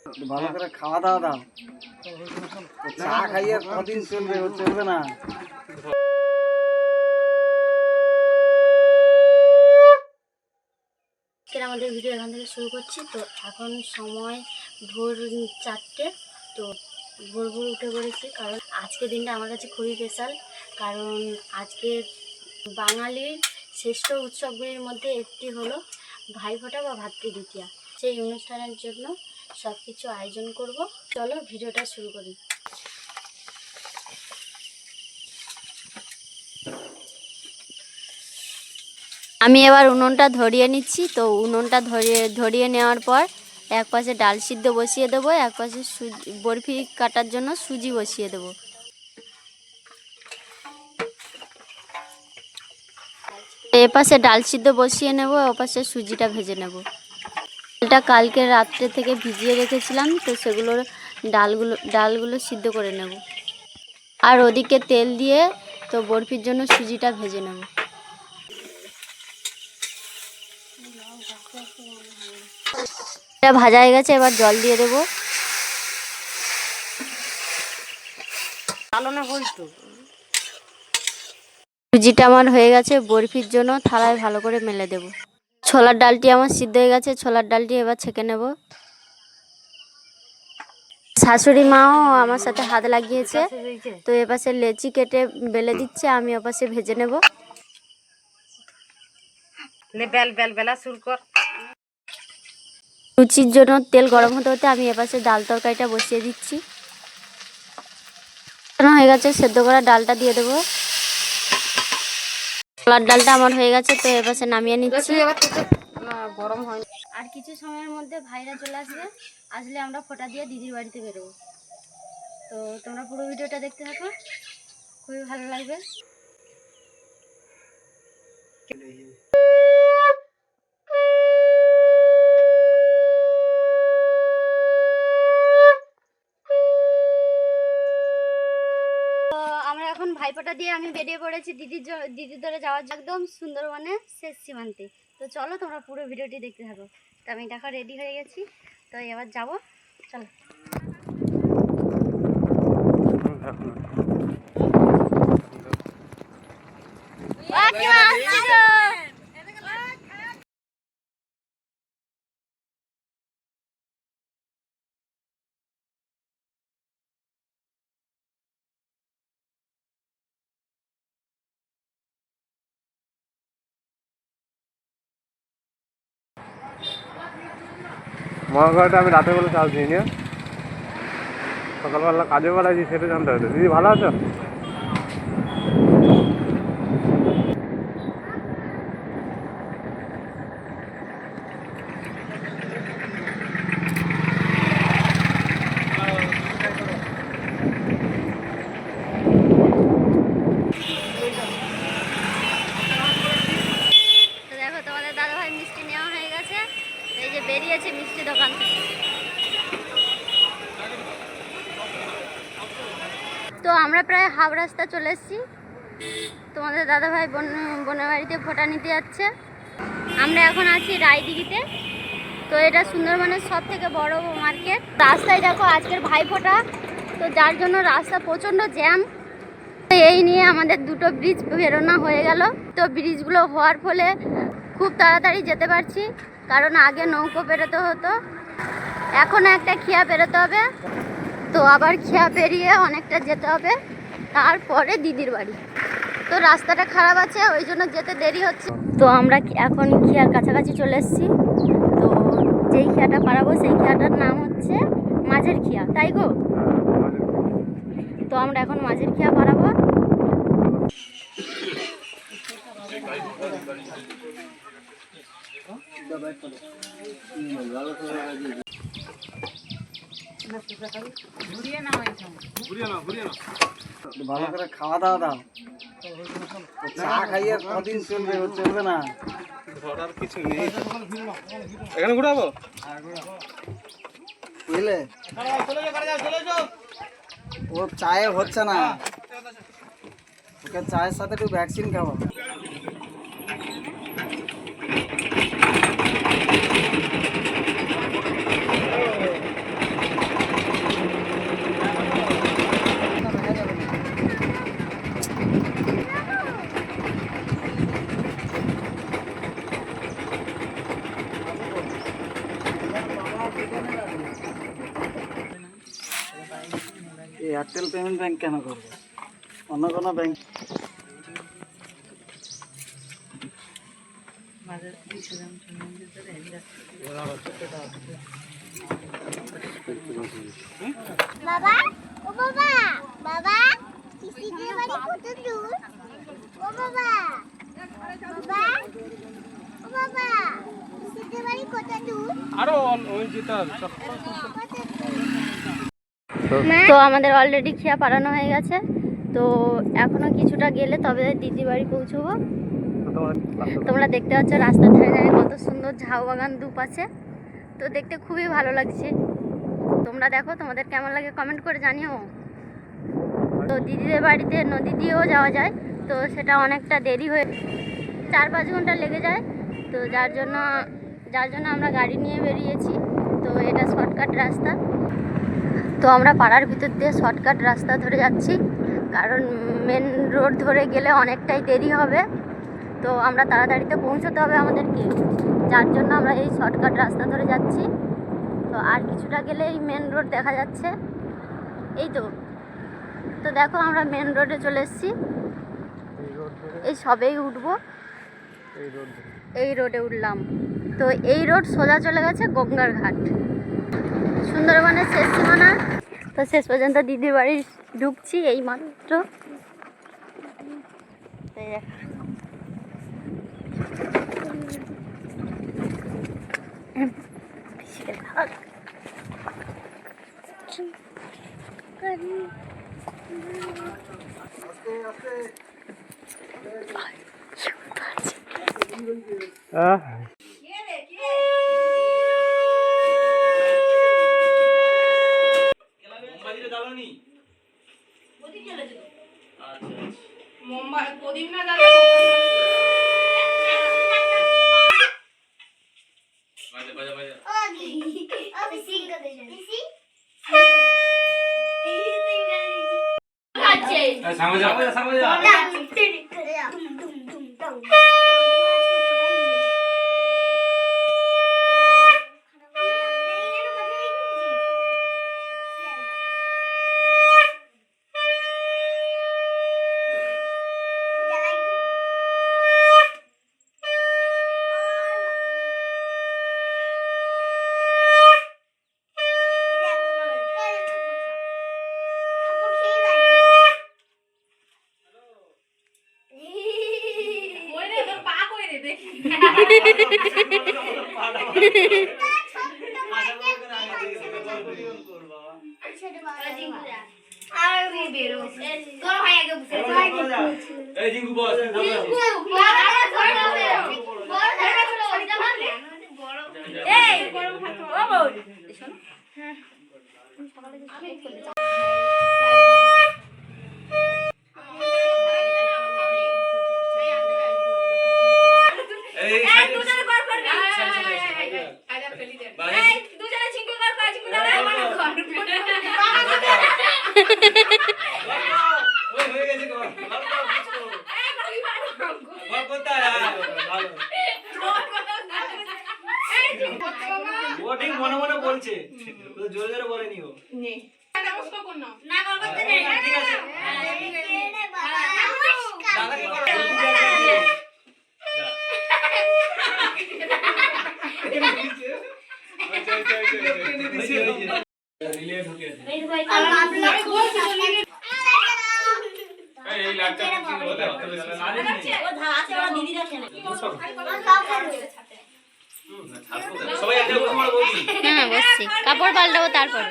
ভালো করে খাওয়া দাওয়া দাও। চা খাইয়ে কদিন চলবে, চলবে না। আমাদের ভিডিও এখান থেকে শুরু করছি। তো এখন সময় ভোর 4টে। তো ভোর ভোর উঠে পড়েছি, কারণ আজকের দিনটা আমার কাছে খুবই স্পেশাল। কারণ আজকে বাঙালির শ্রেষ্ঠ উৎসবগুলির মধ্যে একটি হলো ভাইফোঁটা বা ভাতৃদ্বিতীয়া। সেই অনুষ্ঠানের জন্য সব কিছু আয়োজন করব। চলো ভিডিওটা শুরু করি। আমি এবার উনুনটা ধরিয়ে নিচ্ছি। তো উনুনটা ধরিয়ে নেওয়ার পর এক পাশে ডাল সিদ্ধ বসিয়ে দেবো, এক পাশে বরফি কাটার জন্য সুজি বসিয়ে দেবো। এ পাশে ডাল সিদ্ধ বসিয়ে নেব, ও পাশে সুজিটা ভেজে নেব। ডালটা কালকে রাত্রে থেকে ভিজিয়ে রেখেছিলাম, তো সেগুলোর ডালগুলো সিদ্ধ করে নেব। আর ওদিকে তেল দিয়ে তো বরফির জন্য সুজিটা ভেজে নেব। এটা ভাজা হয়ে গেছে, এবার জল দিয়ে দেবো। সুজিটা আমার হয়ে গেছে, বরফির জন্য থালায় ভালো করে মেলে দেব। ছোলার ডালটি আমার সিদ্ধ হয়ে গেছে, ছোলার ডালটি এবার ছেঁকে নেব। শাশুড়ি মাও আমার সাথে হাত লাগিয়েছে, তো এপাশে লেচি কেটে বেলে দিচ্ছে, আমি ওপাশে ভেজে নেব। লুচির জন্য তেল গরম হতে হতে আমি এপাশে ডাল তরকারিটা বসিয়ে দিচ্ছি। হয়ে গেছে, সেদ্ধ করা ডালটা দিয়ে দেবো। ছোলার ডালটা আমার হয়ে গেছে, তো এপাশে নামিয়ে নিচ্ছি। গরম হয় আর কিছু সময়ের মধ্যে ভাইরা চলে আসলে আমরা ফোঁটা দিয়ে দিদির বাড়িতে বেরোবো। তো তোমরা পুরো ভিডিওটা দেখতে থাকো, খুবই ভালো লাগবে। তো আমরা এখন ভাইফোঁটা দিয়ে আমি বেরিয়ে পড়েছি দিদির ধরে যাওয়ার একদম সুন্দরবনে শেষ সীমান্তে। তো চলো তোমরা পুরো ভিডিওটি দেখতে থাকো। তো আমি দেখো রেডি হয়ে গেছি, তো এবার যাবো, চলো। মহাঘরটা আমি রাতের বেলা চার্জ দিই না, সকালবেলা কাজে বেলায় সেটা জানতে হবে। দিদি ভালো আছো? দেখো তোমাদের দাদাভাই মিষ্টি নেওয়া হয়ে গেছে, এই যে বেরিয়েছে মিষ্টি দোকান থেকে। তো আমরা প্রায় হাফ রাস্তা চলে এসেছি। তোমাদের দাদাভাই বোনের বাড়িতে ফোঁটা নিতে যাচ্ছে। আমরা এখন আছি রায়দিঘিতে। তো এটা সুন্দরবনের সব থেকে বড় মার্কেট। রাস্তায় দেখো আজকের ভাইফোঁটা, তো যার জন্য রাস্তা প্রচণ্ড জ্যাম। এই নিয়ে আমাদের দুটো ব্রিজ বেরোনো হয়ে গেল। তো ব্রিজগুলো হওয়ার ফলে খুব তাড়াতাড়ি যেতে পারছি, কারণ আগে নৌকো পেরোতে হতো, এখন একটা খিয়া পেরোতে হবে। তো আবার খিয়া পেরিয়ে অনেকটা যেতে হবে, তারপরে দিদির বাড়ি। তো রাস্তাটা খারাপ আছে, ওই জন্য যেতে দেরি হচ্ছে। তো আমরা এখন খিয়ার কাছাকাছি চলে এসেছি। তো যেই খিয়াটা পারাবো সেই খিয়াটার নাম হচ্ছে মাঝের খিয়া, তাই গো? তো আমরা এখন মাঝের খিয়া পারাবো। ভালো করে খাওয়া দাওয়া দাও। চা খাইয়ে কদিন চলবে, চলবে না। কিছু নেই, এখানে ঘুরাবো বুঝলে, ও চায়ে হচ্ছে না, ওকে চায়ের সাথে একটু ভ্যাকসিন খাওয়া। এয়ারটেল পেমেন্ট ব্যাংক কেন করবে? অন্য কোনো ব্যাংক। বাবা, ও বাবা, বাবা, পিসিদের বাড়ি কত দূর? ও বাবা, বাবা, ও বাবা, পিসিদের বাড়ি কত দূর? আরো ওই যেটা তো আমাদের অলরেডি খেয়া পারানো হয়ে গেছে, তো এখনো কিছুটা গেলে তবে দিদি বাড়ি পৌঁছবো। তোমরা দেখতে পাচ্ছ রাস্তার ধারে ধারে কত সুন্দর ঝাউ বাগান ধূপ আছে, তো দেখতে খুবই ভালো লাগছে। তোমরা দেখো, তোমাদের কেমন লাগে কমেন্ট করে জানিও। তো দিদিদের বাড়িতে নদী দিয়েও যাওয়া যায়, তো সেটা অনেকটা দেরি হয়ে 4-5 ঘন্টা লেগে যায়। তো যার জন্য আমরা গাড়ি নিয়ে বেরিয়েছি। তো এটা শর্টকাট রাস্তা, তো আমরা পাড়ার ভিতর দিয়ে শর্টকাট রাস্তা ধরে যাচ্ছি, কারণ মেন রোড ধরে গেলে অনেকটাই দেরি হবে। তো আমরা তাড়াতাড়িতে পৌঁছতে হবে আমাদেরকে, যার জন্য আমরা এই শর্টকাট রাস্তা ধরে যাচ্ছি। তো আর কিছুটা গেলে এই মেন রোড দেখা যাচ্ছে, এই তো। তো দেখো আমরা মেন রোডে চলে এসেছি, এই সবেই উঠবো, এই রোডে উঠলাম। তো এই রোড সোজা চলে গেছে গঙ্গার ঘাট, সুন্দরবনের শেষ সীমানা। তো শেষ পর্যন্ত দিদির বাড়ি ঢুকছি এই মাত্র। মনে মনে বলছে, জোরে জোরে বলেনি ও। হ্যাঁ বসছি, কাপড় পাল্টাবো তারপর।